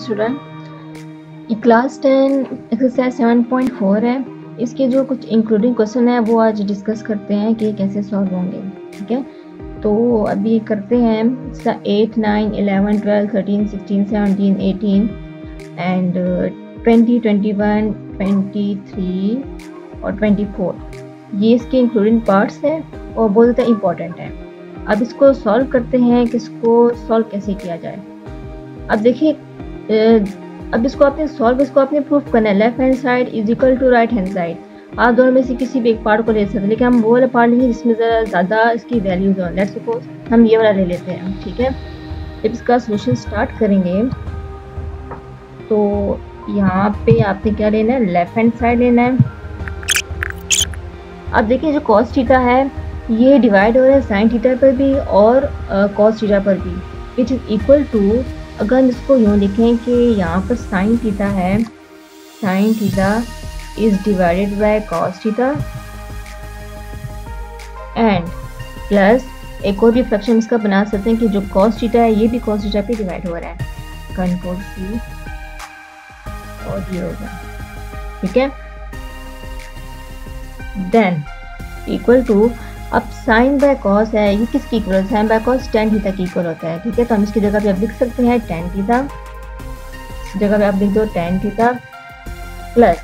Student, ये class 10 exercise 7.4 है। इसके जो कुछ इंक्लूडिंग क्वेश्चन है वो आज डिस्कस करते हैं कि कैसे सॉल्व होंगे। ठीक है, तो अभी करते हैं 8, 9, 11, 12, 13, 16, 17, 18 एंड 20, 21, 23 और 24। ये इसके इंक्लूडिंग पार्ट्स है और बहुत ज़्यादा इम्पॉर्टेंट है। अब इसको सॉल्व करते हैं कि इसको सॉल्व कैसे किया जाए। अब देखिए, अब इसको आपने प्रूफ करना है। Left hand side is equal to right hand side. आप दोनों में से किसी भी एक पार्ट को ले सकते हैं, लेकिन हम वो वाला पार्ट लेंगे जिसमें ज़रा ज़्यादा इसकी वैल्यूज हो। लेट्स सपोज हम ये वाला ले लेते हैं। ठीक है, जब इसका सोल्यूशन स्टार्ट करेंगे तो यहाँ पे आपने क्या लेना है, लेफ्ट हैंड साइड लेना है। अब देखिए, जो कॉस थीटा है ये डिवाइड हो रहा है साइन थीटा पर भी और कॉस थीटा पर भी, विच इज इक्वल टू, अगर हम इसको यूँ लिखें कि यहाँ पर साइन थीटा है, sine theta is divided by cos theta and plus एक और भी फ्रैक्शन इसका बना सकते हैं कि जो कॉस थीटा है ये भी कॉस थीटा पे डिवाइड हो रहा है। कंट्रोल सी और ये होगा। ठीक है, देन इक्वल टू, अब साइन बाय कॉस है, ये किसकी इक्वल होता है, sine by cos tan theta की इक्वल होता है। ठीक है, तो हम इसकी जगह पे आप लिख सकते हैं टेन थीटा, इस जगह पे आप लिख दो tan theta plus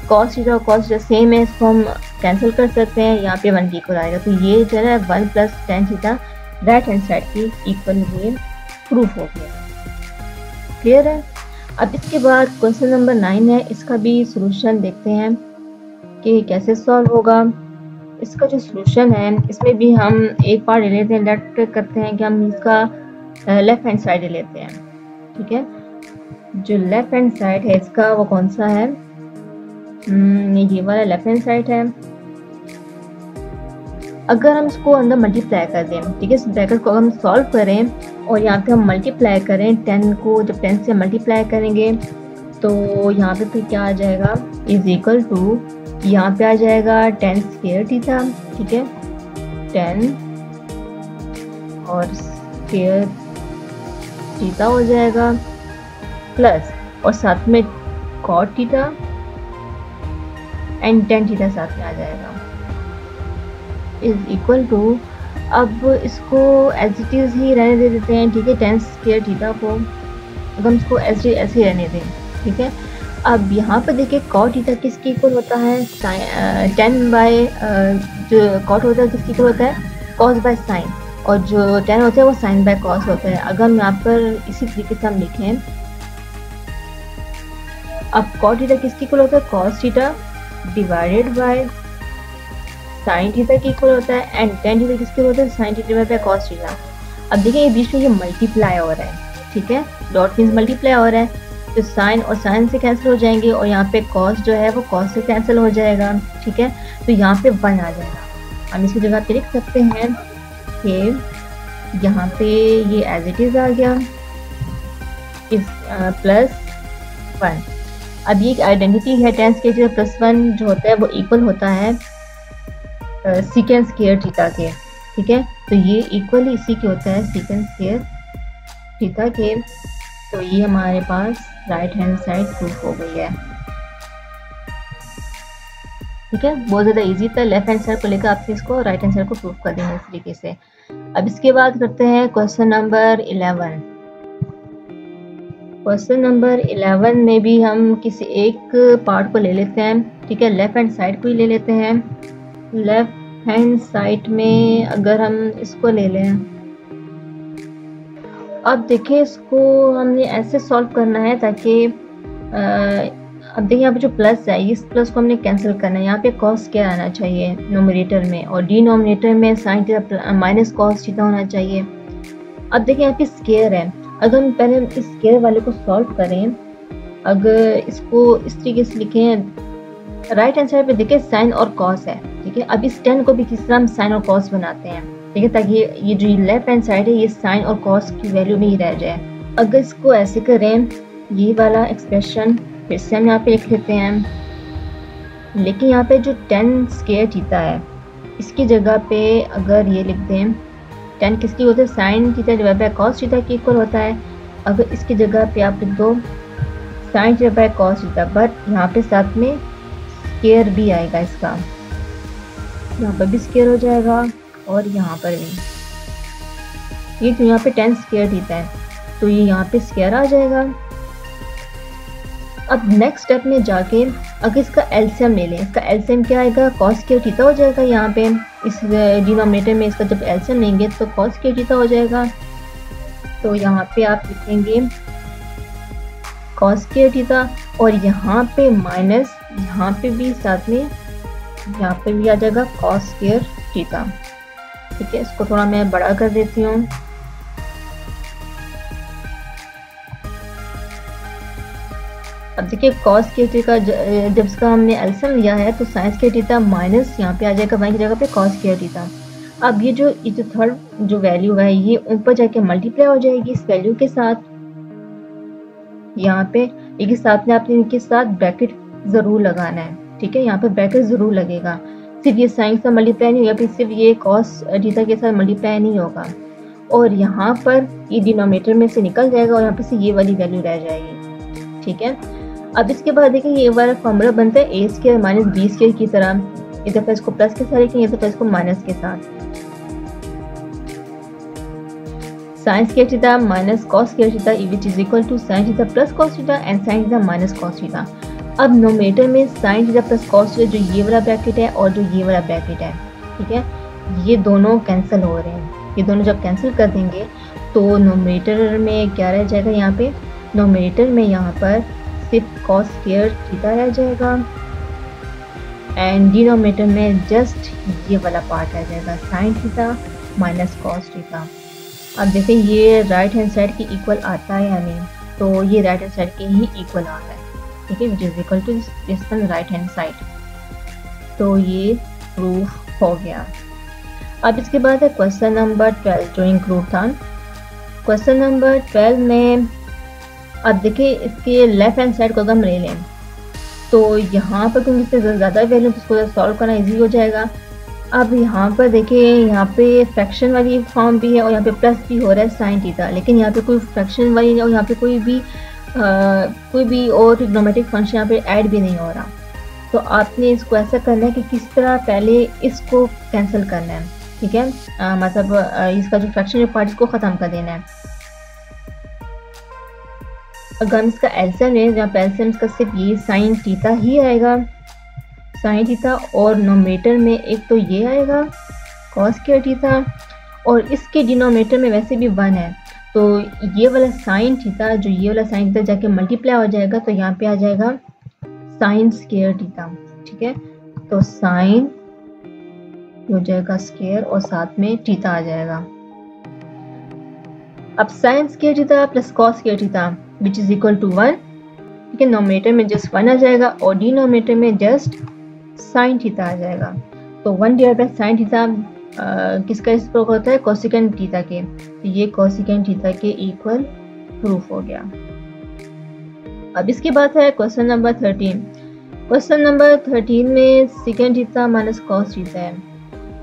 cos theta. और कॉस थीटा सेम है, इसको हम कैंसिल कर सकते हैं, यहाँ पे 1 की इक्वल आएगा। तो ये जो है 1 plus tan theta right hand side की इक्वल ये प्रूफ हो गया। क्लियर है। अब इसके बाद क्वेश्चन नंबर 9 है, इसका भी सोल्यूशन देखते हैं कि कैसे सॉल्व होगा। इसका जो सोल्यूशन है इसमें भी हम एक पार्ट ले लेते हैं। लेट करते हैं कि हम इसका लेफ्ट हैंड साइड ले लेते हैं। ठीक है, जो लेफ्ट हैंड साइड है इसका वो कौन सा है, ये वाला लेफ्ट हैंड साइड है। अगर हम इसको अंदर मल्टीप्लाई कर दें, ठीक है, इस ब्रैकेट को हम सॉल्व करें और यहाँ पे हम मल्टीप्लाई करें 10 को, जब 10 से मल्टीप्लाई करेंगे तो यहाँ पे फिर क्या आ जाएगा, इज इक्वल टू, यहाँ पे आ जाएगा 10 स्क्वायर थीटा। ठीक है, 10 और स्क्वायर थीटा हो जाएगा प्लस और साथ में कॉट थीटा एंड 10 थीटा साथ में आ जाएगा, इज इक्वल टू, अब इसको एज इट इज ही रहने दे देते हैं। ठीक है, 10 स्क्वायर थीटा को अगर हम इसको ऐसे ही रहने दें। ठीक है, अब यहाँ पर देखिए कॉट थीटा किसकी इक्वल होता है, 10 बाय जो कॉट होता है किसकी इक्वल होता है, कॉस बाय साइन, और जो 10 होता है वो साइन बाय कॉस होता है। अगर हम यहाँ पर इसी तरीके से हम लिखें, अब कॉट थीटा किसकी इक्वल होता है, cos theta divided by sine theta की इक्वल होता है एंड 10 थीटा किसकी होता है, sine theta divided by cos theta. अब देखिए ये बीच में ये मल्टीप्लाई हो रहा है। ठीक है, डॉट मीन्स मल्टीप्लाई हो रहा है, तो साइन और साइन से कैंसिल हो जाएंगे और यहाँ पे कॉस जो है वो कॉस से कैंसिल हो जाएगा। ठीक है, तो यहाँ पे 1 आ जाएगा। हम इसकी जगह पे लिख सकते हैं कि यहाँ पे ये एज इट इज आ गया, इस प्लस 1। अब ये आइडेंटिटी है, 10 स्क्वायर थीटा प्लस 1 जो होता है वो इक्वल होता है सीकेंड स्क्वायर थीटा के। ठीक है, तो ये इक्वली इसी के होता है सीकेंड स्क्वायर थीटा के। तो ये हमारे पास राइट हैंड साइड प्रूफ हो गई है। ठीक है, बहुत ज़्यादा इजी था। लेफ्ट हैंड साइड को लेकर आपसे इसको राइट हैंड साइड को प्रूफ कर देंगे इस तरीके से। अब इसके बाद करते हैं क्वेश्चन नंबर 11। क्वेश्चन नंबर 11 में भी हम किसी एक पार्ट को ले लेते हैं। ठीक है, लेफ्ट हैंड साइड को ही ले लेते हैं। लेफ्ट हैंड साइड में अगर हम इसको ले लें, अब देखिए इसको हमने ऐसे सॉल्व करना है ताकि अब देखिए यहाँ पे जो प्लस है इस प्लस को हमने कैंसिल करना है। यहाँ पे कॉस क्या आना चाहिए नोमिनेटर में और डिनोमिनेटर में sine theta minus cos theta होना चाहिए। अब देखिए यहाँ पे स्क्वायर है, अगर हम पहले इस स्क्वायर वाले को सॉल्व करें, अगर इसको इस तरीके से लिखें, राइट हैंड साइड पे देखिए साइन और कॉस है। ठीक है, अब इस 10 को भी किस तरह हम साइन और कॉस बनाते हैं। ठीक है, ताकि ये जो लेफ्ट हैंड साइड है ये साइन और कॉस की वैल्यू में ही रह जाए। अगर इसको ऐसे करें, ये वाला एक्सप्रेशन फिर से हम यहाँ पे लिख लेते हैं, लेकिन यहाँ पे जो 10 स्क्वायर थीटा है इसकी जगह पे अगर ये लिख दें, 10 किसकी होता है, sine theta divide by cos theta की इक्वल होता है। अगर इसकी जगह पे आप लिख दो sine theta by cos theta, but यहाँ पे साथ में स्केयर भी आएगा इसका, यहाँ पर भी स्केयर हो जाएगा और यहाँ पर भी। ये तो यहाँ पे टेन स्केयर थीटा है तो ये यहाँ पे स्केयर आ जाएगा। अब नेक्स्ट स्टेप में जाके अगर इसका एलसीएम ले लें, इसका एलसीएम क्या आएगा, कॉस स्केयर थीटा हो जाएगा। यहाँ पे इस डिनोमिनेटर में इसका जब एलसीएम लेंगे तो कॉस स्केयर थीटा हो जाएगा। तो यहाँ पे आप लिखेंगे कॉस स्केयर थीटा और यहाँ पे माइनस, यहाँ पे भी साथ में यहाँ पे भी आ जाएगा कॉस स्केयर थीटा। ठीक है, इसको थोड़ा मैं बड़ा कर देती हूँ। अब देखिए कॉस स्केयर थीटा जब इसका हमने एलसीएम लिया है तो साइन स्केयर थीटा माइनस यहाँ पे आ जाएगा वाई की जगह पे कॉस स्केयर थीटा। अब ये जो थर्ड जो वैल्यू है ये ऊपर जाके मल्टीप्लाई हो जाएगी इस वैल्यू के साथ। यहाँ पे एक साथ में आपने इनके साथ ब्रैकेट जरूर लगाना है। ठीक है, यहाँ पे ब्रैकेट जरूर लगेगा, सिर्फ ये साइन से मल्टीप्लाई नहीं होगा, फिर सिर्फ ये कॉस थीटा के साथ मल्टीप्लाई नहीं होगा। और यहाँ पर ये डिनोमिनेटर में से निकल जाएगा और यहाँ पे से ये वाली वैल्यू रह जाएगी। ठीक है, अब इसके बाद देखिए ये वाला फॉर्मूला बनता है ए स्क्वायर माइनस बी स्क्वायर की तरह। इस दफा इसको प्लस के साथ लिखेंगे, इस दफा इसको माइनस के साथ। Sine square theta minus cos square theta which is equal to sine theta plus cos theta and sine theta minus cos theta. अब नोमिनेटर में sine theta plus cos theta जो ये वाला ब्रैकेट है और जो ये वाला ब्रैकेट है, ठीक है, ये दोनों कैंसिल हो रहे हैं। ये दोनों जब कैंसिल कर देंगे तो नोमिनेटर में क्या रह जाएगा, यहाँ पे नोमिनेटर में यहाँ पर सिर्फ कॉस स्क्वायर थीटा रह जाएगा एंड डिनोमिनेटर में जस्ट ये वाला पार्ट रह जाएगा sine theta minus cos theta. अब देखें ये राइट हैंड साइड के इक्वल आता है या नहीं, तो ये राइट हैंड साइड के ही इक्वल आ रहा है। ठीक है, which is equal to this one right hand side. तो ये प्रूफ हो गया। अब इसके बाद है क्वेश्चन नंबर 12 जो इंक्लूड था। क्वेश्चन नंबर 12 में अब देखिए इसके लेफ्ट हैंड साइड को अगर हम ले लें तो यहाँ पर क्योंकि इससे ज़्यादा वैल्यू तो इसको सॉल्व करना इजी हो जाएगा। अब यहाँ पर देखिए यहाँ पे फ्रैक्शन वाली फॉर्म भी है और यहाँ पे प्लस भी हो रहा है साइन थीटा, लेकिन यहाँ पे कोई फ्रैक्शन वाली और यहाँ पे कोई भी और ट्रिग्नोमेट्रिक फंक्शन यहाँ पे ऐड भी नहीं हो रहा। तो आपने इसको ऐसा करना है कि किस तरह पहले इसको कैंसिल करना है। ठीक है, मतलब इसका जो फ्रैक्शन पार्ट इसको ख़त्म कर देना है। अगर हम इसका एलसीएम लें, जहाँ पे एलसीएम इसका सिर्फ ये साइन थीटा ही आएगा, साइन थीटा, और नोमिनेटर में एक तो ये आएगा कॉस स्क्वायर थीटा और इसके डिनोमिनेटर में वैसे भी 1 है तो ये वाला साइन थीटा जो ये वाला साइन थीटा जाके मल्टीप्लाई हो जाएगा तो यहाँ पे आ जाएगा साइन स्क्वायर थीटा। ठीक है, तो साइन हो जाएगा स्क्वायर और साथ में थीटा आ जाएगा। अब sine square theta plus cos square theta which is equal to 1। ठीक है, नोमिनेटर में जस्ट 1 आ जाएगा और डिनोमिनेटर में जस्ट साइन थीटा आ जाएगा। तो 1 डिवाइड बाय साइन थीटा किसका रिस्पेक्ट होता है, कोसेकेंट थीटा के। तो ये कोसेकेंट थीटा के इक्वल प्रूफ हो गया। अब इसके बाद है क्वेश्चन नंबर 13। क्वेश्चन नंबर 13 में second theta minus cos theta है।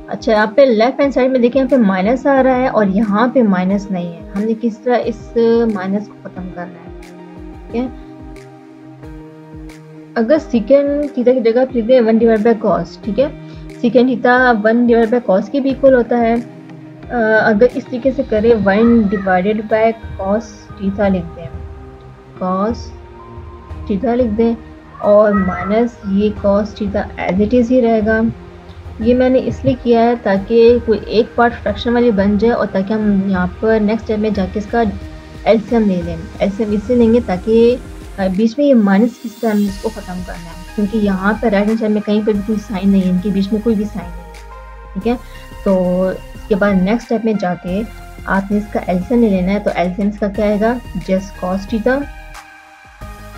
अच्छा, यहाँ पे लेफ्ट हैंड साइड में देखिए यहाँ पे माइनस आ रहा है और यहाँ पे माइनस नहीं है। हमने किस तरह इस माइनस को खत्म करना है। ठीक है, अगर सेकेंड थीटा की जगह लिख दें 1 डिवाइड बाय कॉस। ठीक है, secant theta 1 divide by cos के भी इक्वल होता है। अगर इस तरीके से करें 1 डिवाइडेड बाय कॉस थीटा लिख दें, कॉस थीटा लिख दें और माइनस ये cos theta as it is ही रहेगा। ये मैंने इसलिए किया है ताकि कोई एक पार्ट फ्रैक्शन वाली बन जाए और ताकि हम यहाँ पर नेक्स्ट स्टेप में जाके इसका एलसीएम ले लें। एलसीएम इसलिए लेंगे ताकि बीच में ये माइनस किस तरह हमें इसको ख़त्म करना है, क्योंकि यहाँ पर राइट हैंड साइड में कहीं पर भी कोई साइन नहीं है, इनके बीच में कोई भी साइन नहीं है। ठीक है, तो इसके बाद नेक्स्ट स्टेप में जाके आपने इसका एलसीएम ले लेना है। तो एलसीएम इसका क्या आएगा, जस्ट कॉस थीटा,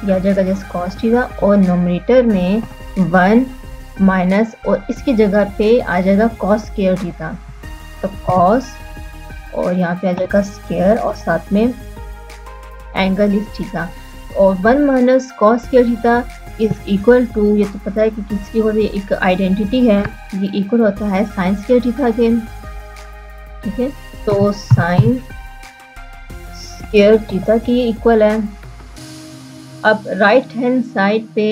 यह आ जाएगा जस्ट कॉस थीटा और नोमिनेटर में 1 माइनस और इसकी जगह पे आ जाएगा कॉस स्क्वायर थीटा। तो कॉस और यहाँ पे आ जाएगा स्क्वायर और साथ में एंगल इज थीटा और 1 minus cos square theta is equal to, ये तो पता है कि किसकी होती है, एक आइडेंटिटी है, ये इक्वल होता है साइन स्क्वायर थीटा के। ठीक है, तो साइन स्क्वायर थीटा की इक्वल है। अब राइट हैंड साइड पे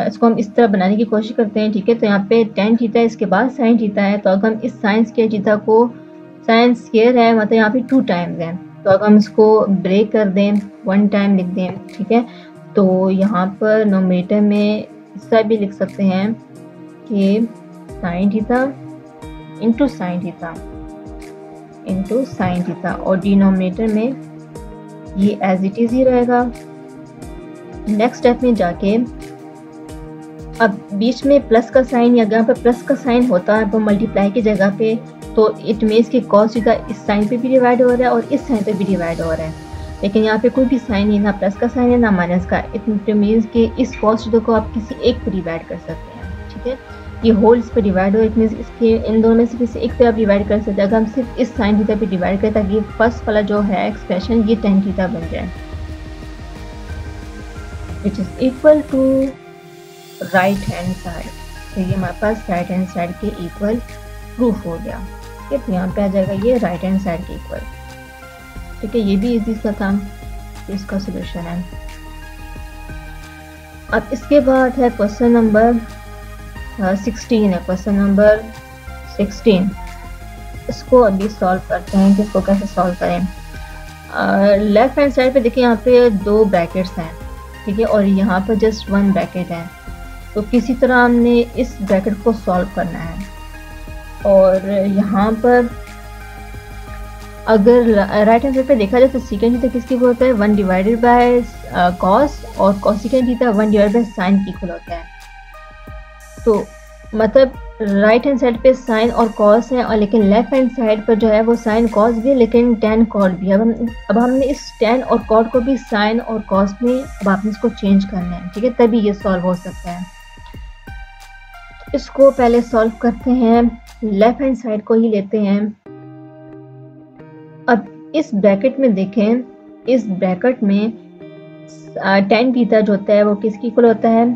इसको हम इस तरह बनाने की कोशिश करते हैं, ठीक है। तो यहाँ पे टेन थीटा है, इसके बाद साइन थीटा है। तो अगर हम इस साइन स्क्वायर थीटा को, साइन स्क्वायर है मतलब यहाँ पे 2 टाइम्स है, तो अगर हम इसको ब्रेक कर दें 1 टाइम लिख दें, ठीक है। तो यहाँ पर नोमिनेटर में इस तरह भी लिख सकते हैं कि sine theta into sine theta into sine theta, और डिनोमिनेटर में ये एज इट इज ही रहेगा। नेक्स्ट स्टेप में जाके अब बीच में प्लस का साइन, या यहाँ पे प्लस का साइन होता है वो मल्टीप्लाई की जगह पे, तो इट मीन्स कि कॉस थीटा इस साइन पे भी डिवाइड हो रहा है और इस साइन पे भी डिवाइड हो रहा है। लेकिन यहाँ पे कोई भी साइन नहीं, ना प्लस का साइन है ना माइनस का। इट मीन्स कि इस कॉस थीटा को आप किसी एक पे डिवाइड कर सकते हैं, ठीक है। ये होल इस पे डिवाइड हो, इट मीन्स इसके इन दोनों में से किसी एक पे आप डिवाइड कर सकते हैं। अगर हम सिर्फ इस साइन थीटा पे डिवाइड करें ताकि फर्स्ट वाला जो है एक्सप्रेशन ये टेन थीटा बन जाए, which is equal to right hand side. तो ये हमारे पास राइट हैंड साइड के इक्वल प्रूफ हो गया, ठीक है। तो यहाँ पे आ जाएगा ये राइट हैंड साइड के इक्वल, ठीक है। ये भी इजी सा था, इसका सोल्यूशन है। अब इसके बाद है क्वेश्चन नंबर 16 है, क्वेश्चन नंबर 16। इसको अभी सॉल्व करते हैं कि इसको कैसे सॉल्व करें। लेफ्ट हैंड साइड पे देखिए यहाँ पे 2 ब्रैकेट्स हैं, ठीक है, और यहाँ पर जस्ट 1 ब्रैकेट है। तो किसी तरह हमने इस ब्रैकेट को सॉल्व करना है। और यहाँ पर अगर राइट हैंड साइड पे देखा जाए तो सीकेंड थीटा किसके इक्वल होता है, 1 डिवाइडेड बाय कॉस, और cosecant theta 1 divided by sign के इक्वल होता है। तो मतलब राइट हैंड साइड पे साइन और कॉस है, और लेकिन लेफ्ट हैंड साइड पर जो है वो साइन कॉस भी है लेकिन टेन कॉट भी है। अब हमने इस टेन और कॉट को भी साइन और कॉस में अब आपने इसको चेंज करना है, ठीक है, तभी ये सॉल्व हो सकता है। इसको पहले सॉल्व करते हैं, लेफ्ट हैंड साइड को ही लेते हैं। अब इस ब्रैकेट में देखें, इस ब्रैकेट में टेन थीटा जो होता है वो किसकी इक्वल होता है,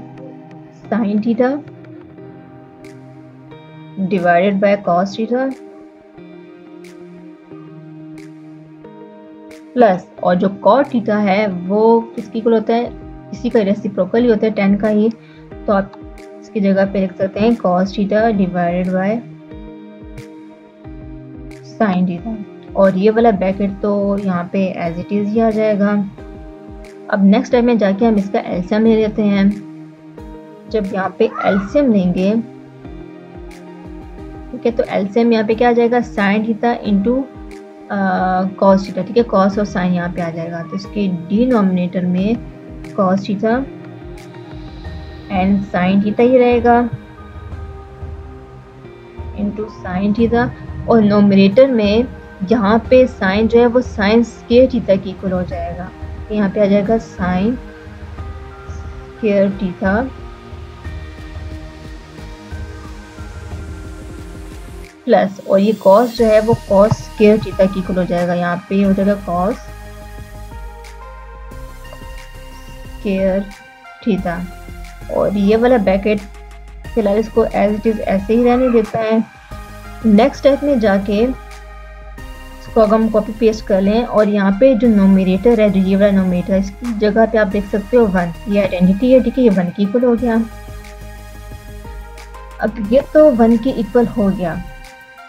sine theta divided by cos theta plus, और जो कॉट थीटा है वो किसकी इक्वल होता है, इसी का रेसिप्रोकल ही होता है टेन का ही। तो आप इसकी जगह पे लिख सकते हैं cos theta divided by sign theta, और ये वाला ब्रैकेट तो यहाँ पे एज इट इज ही आ जाएगा। अब नेक्स्ट स्टेप में जाके हम इसका एलसीएम ले लेते हैं। जब यहाँ पे एलसीएम लेंगे, ठीक है, तो एलसीएम यहाँ पे क्या आ जाएगा, sine theta into cos theta, ठीक है, कॉस और साइन यहाँ पे आ जाएगा। तो इसके डिनोमिनेटर में cos theta and sine theta ही रहेगा इंटू साइन थीटा, और नोमिनेटर में यहाँ पे साइन जो है वो साइन स्क्वायर थीटा की इक्वल हो जाएगा। तो यहाँ पे आ जाएगा साइन स्क्वायर थीटा प्लस, और ये कॉस जो है वो कॉस स्क्वायर थीटा की इक्वल हो जाएगा। यहाँ पे हो जाएगा कॉस स्क्वायर थीटा, और ये वाला ब्रैकेट फिलहाल इसको एज इट इज ऐसे ही रहने देता है। नेक्स्ट स्टेप में जाके इसको अगर हम कॉपी पेस्ट कर लें, और यहाँ पे जो नोमिनेटर है, जो ये वाला नोमिनेटर, इसकी जगह पे आप देख सकते हो 1, ये आइडेंटिटी है, ठीक है, ये 1 की इक्वल हो गया। अब ये तो 1 की इक्वल हो गया।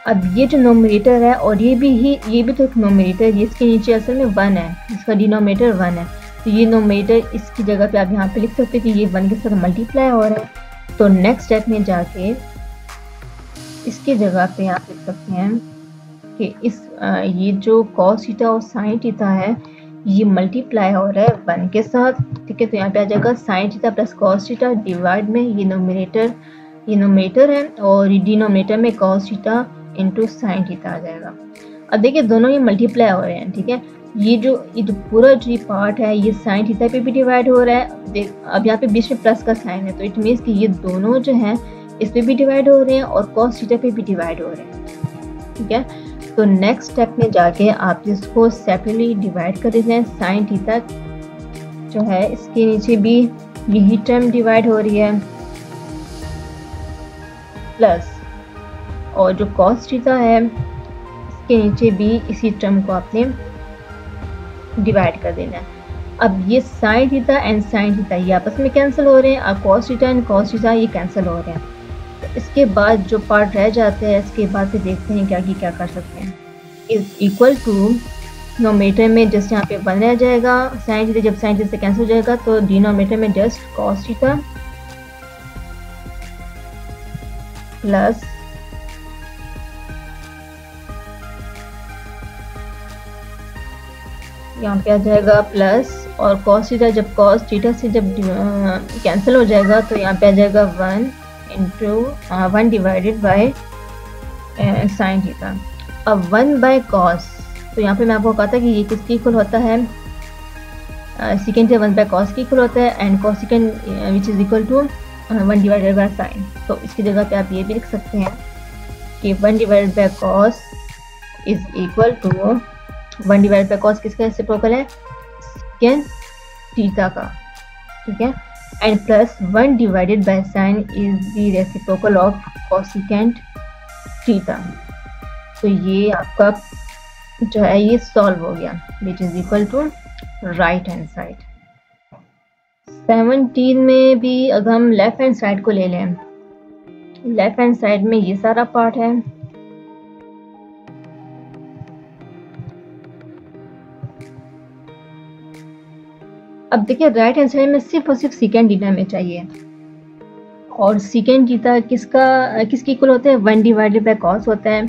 अब ये जो नोमिनेटर है, और ये भी तो एक नोमिनेटर है, इसके नीचे असल में 1 है, इसका डिनोमिनेटर 1 है। तो ये नोमिनेटर इसकी जगह पे आप यहाँ पे लिख सकते हो कि ये 1 के साथ मल्टीप्लाई हो रहा है। तो नेक्स्ट स्टेप में जाके इसकी जगह पे आप लिख सकते हैं कि ये जो कॉस थीटा और साइन थीटा है ये मल्टीप्लाई हो रहा है 1 के साथ, ठीक है। तो यहाँ पे आ जाएगा sine theta plus cos theta divide में ये नोमिनेटर है, और डिनोमिनेटर में cos theta into sine theta आ जाएगा। अब देखिए दोनों ये मल्टीप्लाई हो रहे हैं, ठीक है। ये जो पूरा जो पार्ट है ये साइन थीटा पे भी डिवाइड हो रहा है। अब यहाँ पे बीच में प्लस का साइन है, तो इट मीन्स कि ये दोनों जो हैं इस पे भी डिवाइड हो रहे हैं और कॉस थीटा पे भी डिवाइड हो रहे हैं, ठीक है। तो नेक्स्ट स्टेप में जाके आप इसको सेपरेटली डिवाइड कर देते हैं। साइन थीटा जो है इसके नीचे भी यही टर्म डिवाइड हो रही है प्लस, और जो कॉस थीटा है इसके नीचे भी इसी टर्म को आपने डिवाइड कर देना है। अब ये sine theta and sine theta ये आपस में कैंसिल हो रहे हैं और cos theta and cos theta ये कैंसिल हो रहे हैं। तो इसके बाद जो पार्ट रह जाते हैं इसके बाद फिर देखते हैं क्या कर सकते हैं। इज इक्वल टू नोमीटर में जस्ट यहाँ पे 1 रह जाएगा, साइन थीटा जब साइन थीटा से कैंसिल हो जाएगा तो डिनोमीटर में जस्ट कॉस थीटा प्लस यहाँ पे आ जाएगा प्लस और कॉस थीटा जब कॉस थीटा से जब कैंसिल हो जाएगा तो यहाँ पे आ जाएगा 1 डिवाइडेड बाय साइन थीटा। अब 1 बाय कॉस, तो यहाँ पे मैं आपको कहा था कि ये किसके इक्वल होता है, सेकेंड से 1 बाय कॉस के इक्वल होता है and cosecant which is equal to 1 divided by sine. तो इसकी जगह पे आप ये भी लिख सकते हैं कि 1 divided by cos is equal to 1 divide by cos किसका रेसिप्रोकल है, सेकेंड थीटा का, ठीक है, and plus 1 divided by sine is the reciprocal of cosecant theta. तो ये आपका जो है ये सॉल्व हो गया which is equal to right hand side. 17 में भी अगर हम लेफ्ट हैंड साइड को ले लें, लेफ्ट हैंड साइड में ये सारा पार्ट है, अब देखिए राइट हैंड साइड में सिर्फ और सिर्फ सेकेंड थीटा में चाहिए और सेकेंड थीटा किसके इक्वल होता है, 1 डिवाइडेड बाय कॉस होता है।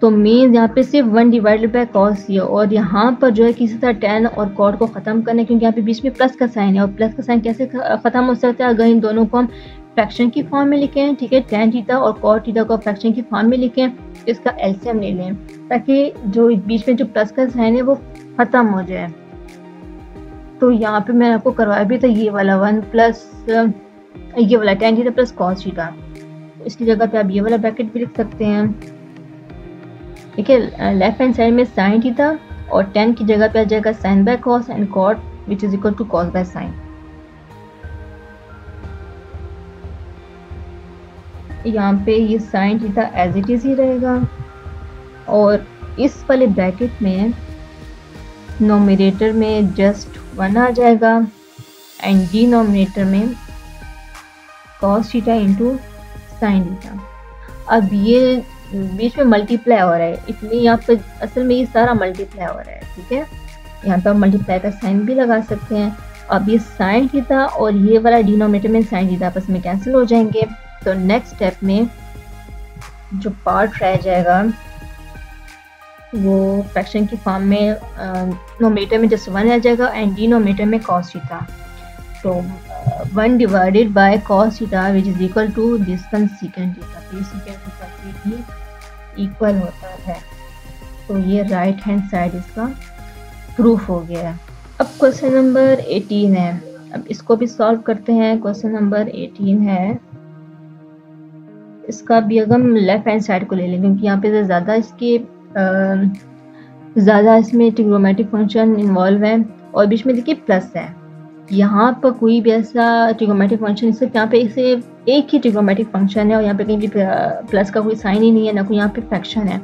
तो मीन यहाँ पे सिर्फ 1 डिवाइडेड बाय कॉस ही है और यहाँ पर जो है किसी तरह टेन और कॉट को ख़त्म करना है क्योंकि यहाँ पे बीच में प्लस का साइन है और प्लस का साइन कैसे ख़त्म हो सकता है अगर इन दोनों को हम फ्रैक्शन की फॉर्म में लिखें, ठीक है, टेन थीटा और कॉट थीटा को फ्रैक्शन की फॉर्म में लिखें, इसका एलसीएम ले लें ताकि जो बीच में जो प्लस का साइन है वो ख़त्म हो जाए। तो यहाँ पे मैं आपको करवाया भी था ये वाला 1 प्लस ये वाला tan theta plus cos theta, इसकी जगह पे आप ये वाला ब्रैकेट भी लिख सकते हैं, ठीक है। लेफ्ट हैंड साइड में साइन थीटा और 10 की जगह पे आ जाएगा sine by cos and cot which is equal to cos by sine. यहाँ पे ये sine theta as it is ही रहेगा और इस वाले ब्रैकेट में नोमिनेटर में जस्ट 1 आ जाएगा एंड डिनोमिनेटर में cos theta into sine theta. अब ये बीच में मल्टीप्लाई हो रहा है इसलिए यहाँ पर असल में ये सारा मल्टीप्लाई हो रहा है, ठीक है, यहाँ पर मल्टीप्लाई का साइन भी लगा सकते हैं। अब ये साइन थीटा और ये वाला डिनोमिनेटर में साइन थीटा आपस में कैंसिल हो जाएंगे। तो नेक्स्ट स्टेप में जो पार्ट रह जाएगा वो फ्रैक्शन की फॉर्म में नोमिनेटर में जस्ट 1 रह जाएगा एंड डिनोमिनेटर में कॉस थीटा। तो 1 divided by cos theta which is equal to this one secant theta, तो सेकेंड थीटा से ही इक्वल होता है। तो ये राइट हैंड साइड इसका प्रूफ हो गया है। अब क्वेश्चन नंबर 18 है, अब इसको भी सॉल्व करते हैं। क्वेश्चन नंबर 18 है, इसका भी अगर हम लेफ्ट हैंड साइड को ले लें क्योंकि यहाँ पे ज़्यादा इसमें ट्रिग्नोमेट्रिक फंक्शन इन्वॉल्व है और बीच में देखिए प्लस है। यहाँ पर कोई भी ऐसा ट्रिग्नोमेट्रिक फंक्शन सिर्फ यहाँ पे इसे एक ही ट्रिग्नोमेट्रिक फंक्शन है और यहाँ पे कहीं भी प्लस का कोई साइन ही नहीं है, ना कोई यहाँ पे फ्रैक्शन है।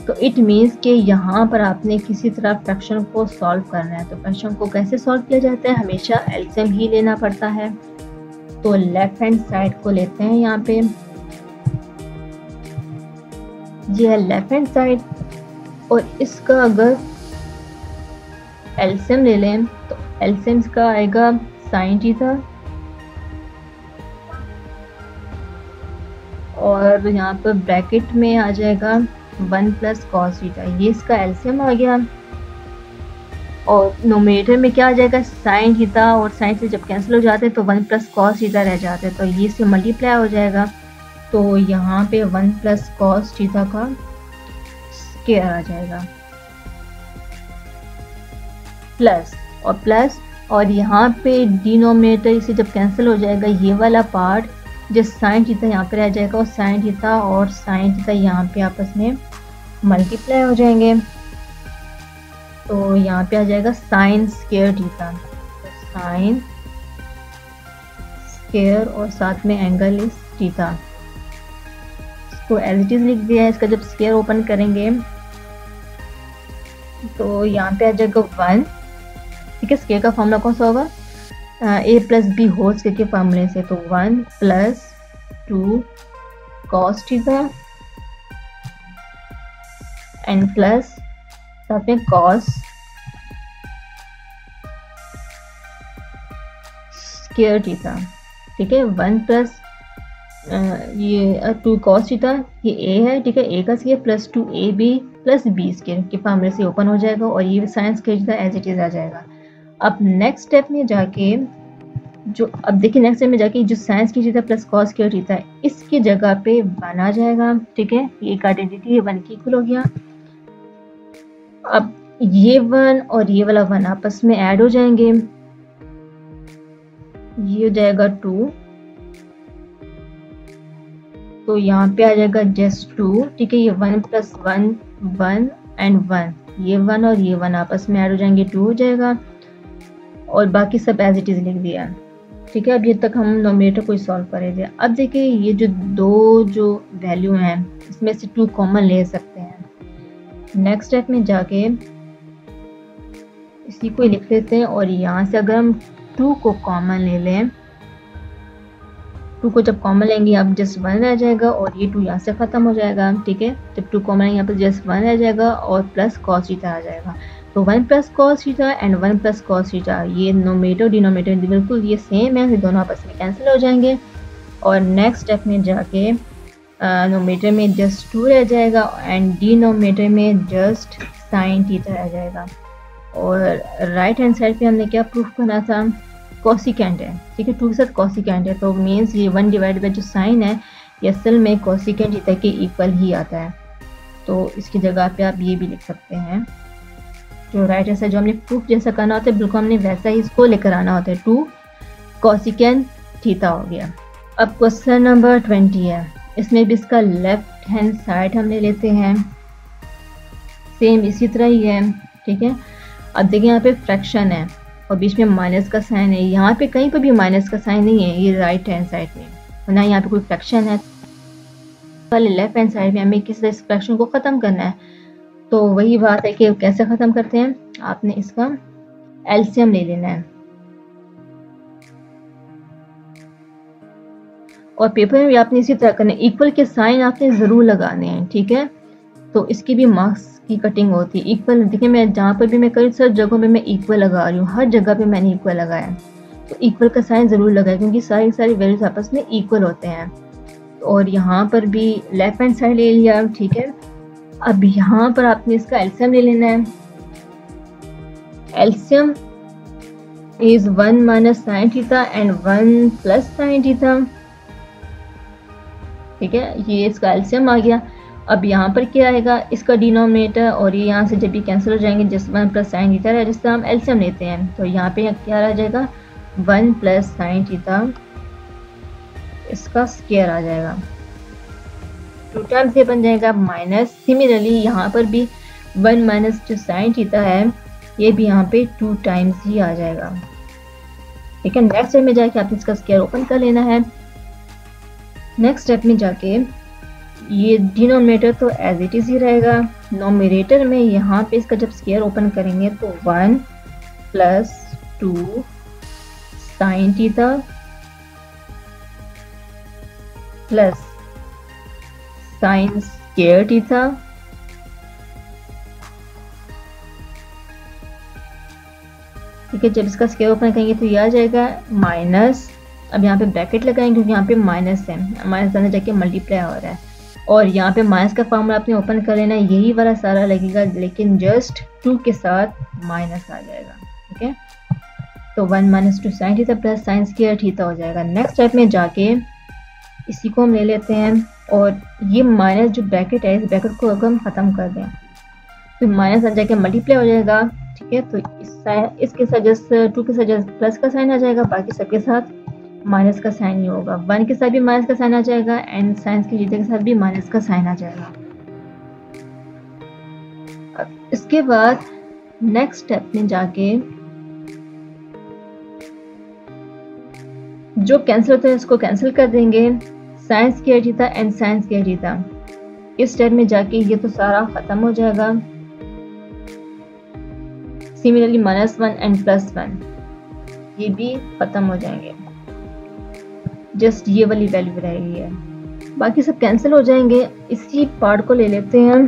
तो इट मीन्स कि यहाँ पर आपने किसी तरह फ्रैक्शन को सॉल्व करना है। तो फ्रैक्शन को कैसे सॉल्व किया जाता है, हमेशा एलसीएम ही लेना पड़ता है। तो लेफ्ट हैंड साइड को लेते हैं, यहाँ पे ये है लेफ्ट हैंड साइड और इसका अगर एलसीएम ले लें तो एलसीएम का आएगा साइन थीटा और यहाँ पर ब्रैकेट में आ जाएगा 1 प्लस कॉस थीटा, ये इसका एलसीएम आ गया। और नोमिनेटर में क्या आ जाएगा, साइन थीटा और साइन से जब कैंसिल हो जाते हैं तो 1 प्लस कॉस थीटा रह जाते हैं, तो ये से मल्टीप्लाई हो जाएगा। तो यहाँ पे 1 प्लस कॉस थीटा का स्क्वायर आ जाएगा प्लस और यहाँ पे डिनोमिनेटर से जब कैंसिल हो जाएगा ये वाला पार्ट जो साइन थीटा यहाँ पे रह जाएगा और साइन थीटा और साइन थीटा यहाँ पे आपस में मल्टीप्लाई हो जाएंगे। तो यहाँ पे आ जाएगा साइन स्क्वायर थीटा, तो साइन स्क्वायर और साथ में एंगल इज थीटा। इसको एज इट इज लिख दिया है। इसका जब स्क्वायर ओपन करेंगे तो यहाँ पे आ जाएगा 1 ठीक है। स्केयर का फॉर्मूला कौन सा होगा, ए प्लस बी होल स्केयर के फॉर्मूले से, तो 1 plus 2 cos theta and plus साथ में कॉस स्केयर थीटा। ठीक है, 1 प्लस ये 2 कॉस थीटा, ये ए है, ठीक है, ए का square plus 2 a b plus b square के फॉर्मूले से ओपन हो जाएगा और ये sine square theta as it is आ जाएगा। अब नेक्स्ट स्टेप में जाके अब देखिए नेक्स्ट स्टेप में जाके जो sign square theta plus cos square theta है इसकी जगह पे 1 आ जाएगा। ठीक है, ये एक आइडेंटिटी है, 1 की इक्वल हो गया। अब ये 1 और ये वाला 1 आपस में ऐड हो जाएंगे, ये हो जाएगा 2, तो यहाँ पे आ जाएगा जस्ट 2। ठीक है, ये 1 प्लस 1 1 एंड 1, ये 1 और ये 1 आपस में ऐड हो जाएंगे, 2 हो जाएगा और बाकी सब एज इट इज लिख दिया। ठीक है, अब ये तक हम नोमिनेटर को सॉल्व करे थे। अब देखिए ये जो दो जो वैल्यू हैं इसमें से 2 कॉमन ले सकते हैं। नेक्स्ट स्टेप में जाके इसी को लिख लेते हैं और यहाँ से अगर हम 2 को कॉमन ले लें, 2 को जब कॉमन लेंगे यहाँ पर जस्ट 1 रह जाएगा और ये 2 यहाँ से ख़त्म हो जाएगा। ठीक है, जब 2 कॉमन यहाँ पर जस्ट 1 रह जाएगा और प्लस कॉस थीटा आ जाएगा, तो 1 plus cos theta and 1 plus cos theta, ये नोमिनेटर डिनोमिनेटर बिल्कुल ये सेम है, दोनों आपस में कैंसिल हो जाएंगे। और नेक्स्ट स्टेप में जाके नोमिनेटर में जस्ट 2 रह जाएगा एंड डिनोमिनेटर में जस्ट साइन थीटा रह जाएगा। और राइट हैंड साइड पे हमने क्या प्रूफ करना था, कोसिकेंट है। ठीक है, 2 के साथ कोसिकेंट है, तो मीन्स ये 1 डिवाइड बाई जो साइन है ये असल में कोसिकेंट थीटा के इक्वल ही आता है। तो इसकी जगह पे आप ये भी लिख सकते हैं, जो राइट हैंड साइड जो हमने प्रूफ जैसा करना होता है बिल्कुल हमने वैसा ही इसको लेकर आना होता है, 2 कोसिकेंट थीटा हो गया। अब क्वेश्चन नंबर 20 है, इसमें भी इसका लेफ्ट हैंड साइड हम ले लेते हैं, सेम इसी तरह ही है। ठीक है, अब देखिए यहाँ पे फ्रैक्शन है और बीच में माइनस का साइन है, यहाँ पे कहीं पर भी माइनस का साइन नहीं है ये राइट हैंड साइड में, ना यहाँ पे कोई फ्रैक्शन है। पहले लेफ्ट हैंड साइड में हमें किस तरह इस फ्रैक्शन को ख़त्म करना है, तो वही बात है कि कैसे ख़त्म करते हैं, आपने इसका एलसीएम ले लेना है और पेपर में भी आपने इसी तरह करना है, इक्वल के साइन आपने ज़रूर लगाने हैं। ठीक है, तो इसकी भी मार्क्स की कटिंग होती है इक्वल। देखिए मैं जहाँ पर भी मैं कई सब जगहों पे मैं इक्वल लगा रही हूँ, हर जगह पे मैंने इक्वल लगाया, तो इक्वल का साइन ज़रूर लगाया क्योंकि सारी वैल्यूज आपस में इक्वल होते हैं। और यहाँ पर भी लेफ्ट हैंड साइड ले लिया। ठीक है, अब यहाँ पर आपने इसका एलसीएम ले लेना है, LCM is 1 minus sine theta and 1 plus sine theta. ठीक है, ये इसका एलसीएम आ गया। अब यहाँ पर क्या आएगा, इसका डिनोमिनेटर और ये यहाँ से जब भी कैंसिल हो जाएंगे जस्ट 1 प्लस साइन थीटा है, जिससे हम एलसीएम लेते हैं, तो यहाँ पे क्या रह जाएगा 1 प्लस साइन थीटा, इसका स्क्वायर आ जाएगा, 2 टाइम्स ये बन जाएगा माइनस। सिमिलरली यहाँ पर भी 1 माइनस जो साइन थीटा है ये भी यहाँ पे 2 टाइम्स ही आ जाएगा। ठीक है, नेक्स्ट स्टेप में जाके आपने इसका स्क्वायर ओपन कर लेना है। नेक्स्ट स्टेप में जाके ये डिनोमिनेटर तो एज इट इज ही रहेगा, नोमिनेटर में यहाँ पे इसका जब स्क्वायर ओपन करेंगे तो 1 plus 2 sign theta plus sign square theta ठीक है, जब इसका स्क्वायर ओपन करेंगे तो ये आ जाएगा माइनस, अब यहाँ पे ब्रैकेट लगाएंगे क्योंकि यहाँ पे माइनस है, माइनस अंदर जाके मल्टीप्लाई हो रहा है और यहाँ पे माइनस का फॉर्मूला आपने ओपन कर लेना है, यही वाला सारा लगेगा लेकिन जस्ट 2 के साथ माइनस आ जाएगा। ठीक है, तो 1 minus 2 sign theta plus sign square theta हो जाएगा। नेक्स्ट स्टेप में जाके इसी को हम ले लेते हैं और ये माइनस जो ब्रैकेट है इस ब्रैकेट को अगर हम ख़त्म कर दें तो माइनस आ जाके मल्टीप्लाई हो जाएगा। ठीक है, तो इसके साथ जस्ट 2 के साथ जस्ट प्लस का साइन आ जाएगा, बाकी सबके साथ माइनस का साइन ही होगा, 1 के साथ भी माइनस का साइन आ जाएगा एंड साइन की जीते के साथ भी माइनस का साइन आ जाएगा। अब इसके बाद नेक्स्ट स्टेप में जाके जो कैंसिल होता है उसको कैंसिल कर देंगे, sign square theta and sign square theta. इस स्टेप में जाके ये तो सारा खत्म हो जाएगा, सिमिलरली -1 एंड +1 ये भी खत्म हो जाएंगे, जस्ट ये वाली वैल्यू रहेगी है, बाकी सब कैंसिल हो जाएंगे। इसी पार्ट को ले लेते हैं।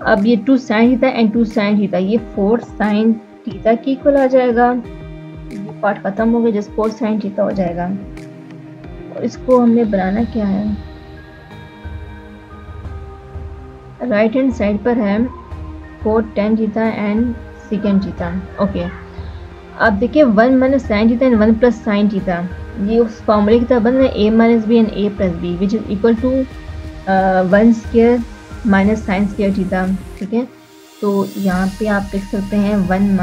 अब ये 2 sin theta and 2 sin theta ये 4 sin थीटा की इक्वल आ जाएगा। ये पार्ट खत्म हो गया, जस्ट 4 sin थीटा हो जाएगा। और इसको हमने बनाना क्या है, राइट हैंड साइड पर है 4 tan theta and secant theta. Okay, अब देखिए 1 - sin theta and 1 + sin theta ये उस फॉर्मूले की तरह बन रहा है a - b and a + b which is equal to 1 square - sin square theta. ठीक है, तो यहाँ पे आप लिख सकते हैं 1 -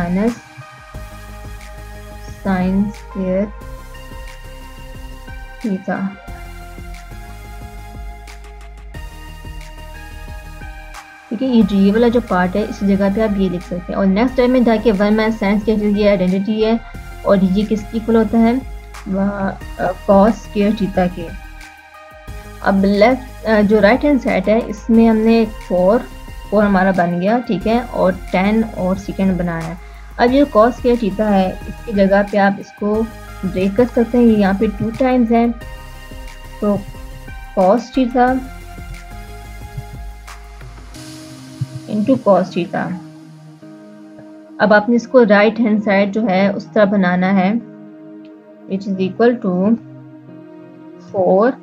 sin स्क्वायर थीटा। ठीक है, ये वाला जो पार्ट है इस जगह पे आप ये लिख सकते हैं। और नेक्स्ट स्टेप में जाके 1 - sin स्क्वायर थीटा ये आइडेंटिटी है और ये किसकी इक्वल होता है, cos स्क्वायर थीटा के। अब लेफ्ट जो राइट हैंड साइड है इसमें हमने 4 हमारा बन गया। ठीक है, और 10 और secant बनाया है। अब ये cos स्क्वायर थीटा है इसकी जगह पे आप इसको ब्रेक कर सकते हैं, ये यहाँ पे 2 टाइम्स है तो cos theta into cos theta. अब आपने इसको राइट हैंड साइड जो है उस तरह बनाना है विच इज इक्वल टू 4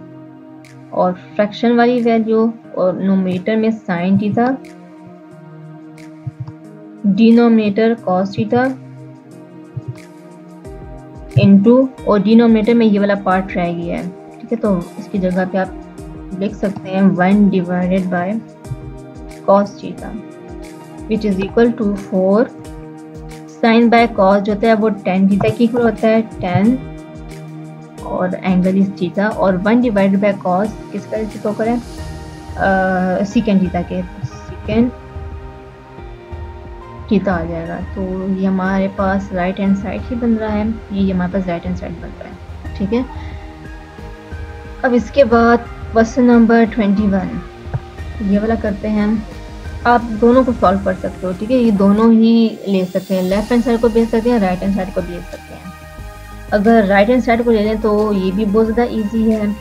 और फ्रैक्शन वाली वैल्यू और नोमिनेटर में sin theta, denominator cos theta into और डिनोमिनेटर में ये वाला पार्ट रह गया है। ठीक है, तो इसकी जगह पे आप लिख सकते हैं 1 divided by cos theta which is equal to 4 sin by cos जो होता है वो tan थीटा की इक्वल होता है 10 और एंगल इज थीटा, और 1 डिवाइडेड बाय cos किसका रेसिप्रोकल है, secant थीटा के, secant थीटा आ जाएगा। तो ये हमारे पास राइट हैंड साइड ही बन रहा है, ये हमारे पास राइट हैंड साइड बन रहा है। ठीक है, अब इसके बाद क्वेश्चन नंबर 21 ये वाला करते हैं। आप दोनों को सॉल्व कर सकते हो। ठीक है, ये दोनों ही ले सकते हैं, लेफ्ट हैंड साइड को भी ले सकते हैं, राइट हैंड साइड को भी ले सकते हैं। अगर राइट हैंड साइड को ले लें तो ये भी बहुत ज़्यादा इजी है।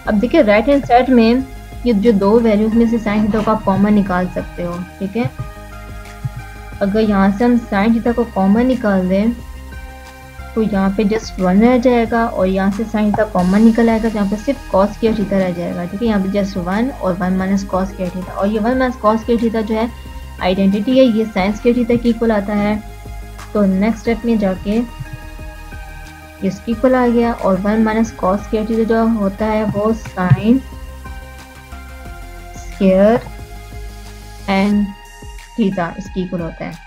अब देखिए राइट हैंड साइड में ये जो 2 वैल्यूज में से sin थीटा को आप कॉमन निकाल सकते हो। ठीक है, अगर यहाँ से हम sin थीटा को कॉमन निकाल दें तो यहाँ पे जस्ट 1 रह जाएगा और यहाँ से sin थीटा कॉमन निकल आएगा तो यहाँ पे सिर्फ cos स्क्वायर थीटा रह जाएगा। ठीक है, यहाँ पे जस्ट 1 और 1 - cos स्क्वायर थीटा, और ये 1 - cos स्क्वायर थीटा जो है आइडेंटिटी है, ये sin स्क्वायर थीटा की इक्वल आता है। तो नेक्स्ट स्टेप में जाके इसकी इक्वल आ गया, और 1 - cos स्क्वायर थीटा जो होता है वो sin स्क्वायर एंड थीटा इसकी इक्वल होता है,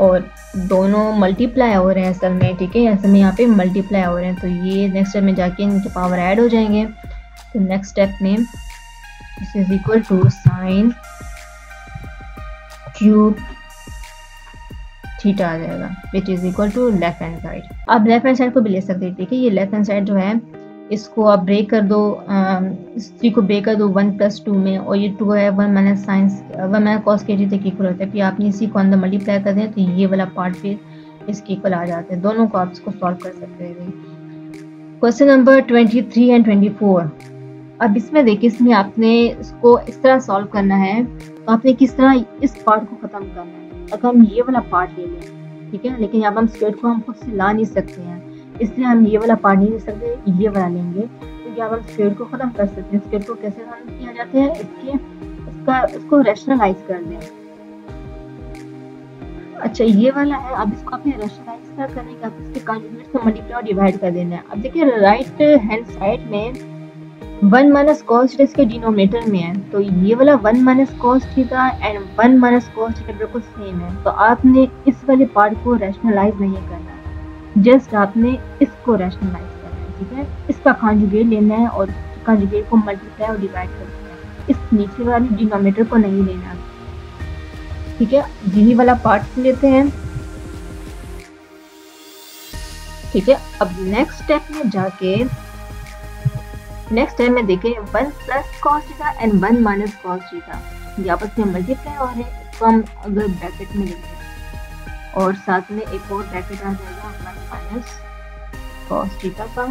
और दोनों मल्टीप्लाई हो रहे हैं असल में। ठीक है, असल में यहाँ पे मल्टीप्लाई हो रहे हैं, तो ये नेक्स्ट स्टेप में जाके इनके पावर ऐड हो जाएंगे। तो नेक्स्ट स्टेप में this is equal to sin cube theta आ जाएगा which is equal to left hand side. आप लेफ्ट हैंड साइड को भी ले सकते हैं। ठीक है, ये लेफ्ट हैंड साइड जो है इसको आप ब्रेक कर दो, इस 3 को ब्रेक कर दो 1 + 2 में, और ये 2 है 1 - sin 1 - cos स्क्वायर थीटा की इक्वल होता है। फिर आपने इसी को अंदर मल्टीप्लाई कर दें तो ये वाला पार्ट फिर इसके इक्वल आ जाते हैं। दोनों को आप इसको सॉल्व कर सकते हैं। Question number 23 and 24। अब इसमें देखिए, इसमें आपने इसको इस तरह सॉल्व करना है, तो आपने किस तरह इस पार्ट को ख़त्म करना है। अगर हम ये वाला पार्ट ले लें, ठीक है, लेकिन यहाँ पर हम स्क्वायर को हम खुद से ला नहीं सकते हैं, इसलिए हम ये वाला पार्ट नहीं ले सकते, ये वाला लेंगे। तो यहाँ पर हम स्क्वायर को ख़त्म कर सकते हैं। स्क्वायर को कैसे ख़त्म किया जाता है, इसको रैशनलाइज कर दें। अच्छा, ये वाला है, अब इसको आपने रैशनलाइज कर करने का इसके कॉन्जुगेट से मल्टीप्लाई और डिवाइड कर देना है। अब देखिए राइट हैंड साइड में 1 - cos थीटा इसके डिनोमिनेटर में है, तो ये वाला 1 - cos theta and 1 - cos theta बिल्कुल सेम है। तो आपने इस वाले पार्ट को रैशनलाइज नहीं करना है, जस्ट आपने इसको रैशनलाइज करना है। ठीक है, इसका कॉन्जुगेट लेना है और कॉन्जुगेट को मल्टीप्लाई और डिवाइड कर देना है, इस नीचे वाले डिनोमिनेटर को नहीं लेना। ठीक है, यही वाला पार्ट लेते हैं। ठीक है, अब नेक्स्ट स्टेप में जाके नेक्स्ट टाइम में देखें 1 + cos theta and 1 - cos theta, ये आपस में मल्टीप्लाई हो रहे हैं, इसको हम अगर ब्रैकेट में लिखें और साथ में एक और ब्रैकेट आ जाएगा 1 माइनस कॉस थीटा का,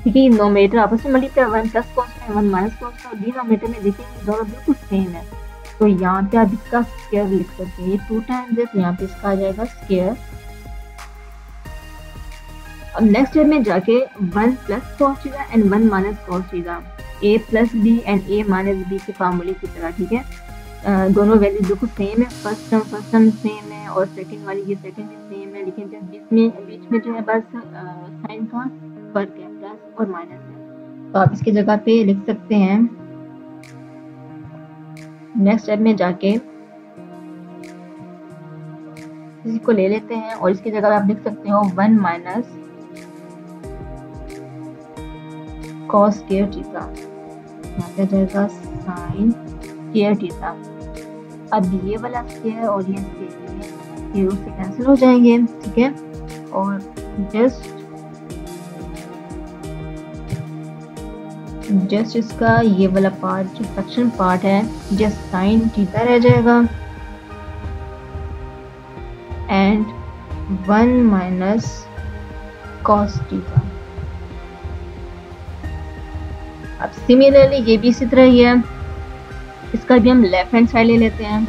ठीक है। नोमिनेटर आपस में मल्टीप्लाई 1 प्लस कॉस में 1 माइनस कॉस का, और डिनोमिनेटर में देखेंगे दोनों बिल्कुल सेम है, तो यहाँ पे आप इसका स्क्वायर लिख सकते हैं। ये 2 टाइम्स है तो यहाँ पे इसका आ जाएगा स्क्वायर। अब नेक्स्ट स्टेप में जाके 1 plus cos theta and 1 minus cos theta, a plus B and a minus B के फार्मूले की तरह, ठीक है। दोनों वैल्यू बिल्कुल सेम है, फर्स्ट टर्म सेम है और सेकंड वाली ये सेकंड भी सेम है, लेकिन जब बीच में जो है बस साइन का फर्क है, प्लस और माइनस है। तो आप इसकी जगह पे लिख सकते हैं, नेक्स्ट स्टेप में जाके इसी को ले लेते हैं और इसकी जगह आप लिख सकते हो 1 माइनस कॉस स्क्वायर थीटा, यहाँ पे जाएगा साइन स्क्वायर थीटा। अब ये वाला स्क्वायर और ये स्क्वायर से कैंसिल हो जाएंगे, ठीक है। और जस्ट इसका ये वाला पार्ट जो फ्रैक्शन पार्ट है जस्ट साइन थीटा रह जाएगा एंड 1 माइनस कॉस थीटा। अब सिमिलरली ये भी इसी तरह ही है, इसका भी हम लेफ्ट हैंड साइड ले लेते हैं।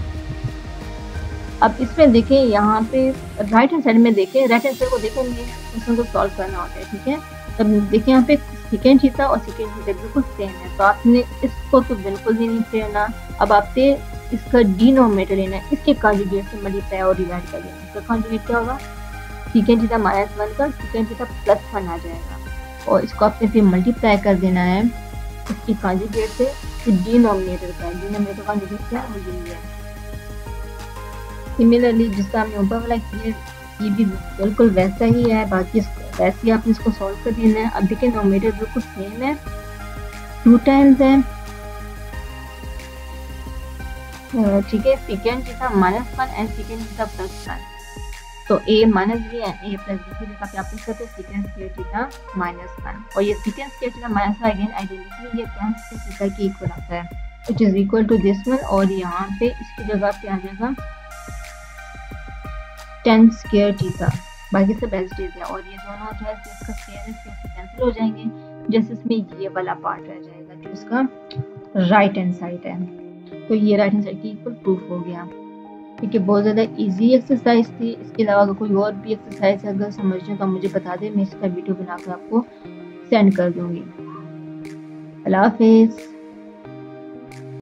अब इसमें देखें यहाँ पे राइट हैंड साइड में देखें, राइट हैंड साइड को देखेंगे इसमें को सॉल्व करना होता है, ठीक है। तब देखिए यहाँ पे सेकेंड थीटा और सेकेंड थीटा बिल्कुल सेम है, तो आपने इसको तो बिल्कुल भी नहीं फेरना। अब आपने इसका डिनोमिनेटर लेना है, इसके कॉन्जुगेट से मल्टीप्लाई और डिवाइड कर देना। इसका कॉन्जुगेट क्या होगा, सेकेंड थीटा माइनस 1 का सेकेंड थीटा प्लस 1 आ जाएगा और इसको आपने फिर मल्टीप्लाई कर देना है इसकी कॉन्जुगेट से डिनोमिनेटर का। डिनोमिनेटर कॉन्जुगेट क्या है, ये है। सिमिलरली जिसका हमने ऊपर वाला किया ये भी बिल्कुल वैसा ही है, बाकी वैसे ही आपने इसको सॉल्व कर देना है। अब देखिए नोमिनेटर बिल्कुल सेम है, 2 टाइम्स है, ठीक है। Secant theta -1 and secant theta +1, तो a minus B and a plus B की जगह पे आप लिख सकते हैं सेकेंड स्क्वायर थीटा -1, और ये second square theta -1 again identity ये tan स्क्वायर थीटा की इक्वल आता है which is equal to this one, और यहाँ पे इसकी जगह पे आ जाएगा tan स्क्वायर थीटा, बाकी सब एज इट इज है। और ये दोनों जो है इसका स्क्वायर से कैंसिल हो जाएंगे, जैसे इसमें ये वाला पार्ट रह जाएगा जो इसका राइट हैंड साइड है, तो ये राइट हैंड साइड की इक्वल प्रूफ हो गया, ठीक है। बहुत ज़्यादा इजी एक्सरसाइज थी। इसके अलावा अगर कोई और भी एक्सरसाइज अगर समझना तो आप मुझे बता दें, मैं इसका वीडियो बनाकर आपको सेंड कर दूंगी। अल्लाह हाफिज़।